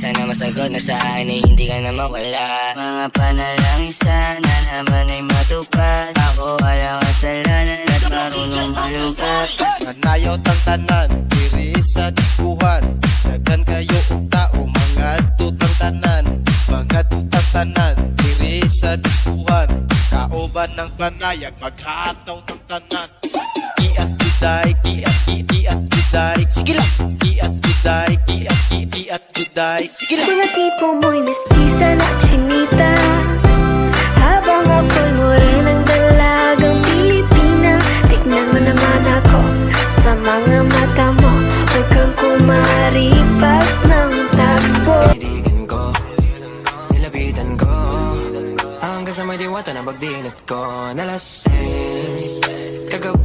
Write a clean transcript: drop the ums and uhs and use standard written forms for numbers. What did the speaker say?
sana masagot na sa akin ay hindi ka na mawala. Mga panalangin sana naman ay matupad. Ako walang kasalanan at marunong malungkat. Nanayaw tang tanan, diri sa diskuhan. Daghan kayo og tao, mga tutang tanan. Mga tutang tanan, diri sa diskuhan. Kauban ng panayag, maghataw tang tanan. Kiat juday, kiat juday. Sige lang! Kiat juday, kiat juday. Sige lang! Mga tipo mo'y mestiza na chinita, habang ako'y morenang dalagang Pilipina. Tignan mo naman ako sa mga mata mo, huwag kang kumaripas ng takbo. Titigan ko, nilapitan ko, hanggang sa may diwata na pagdilat ko. Nalasing, kagabi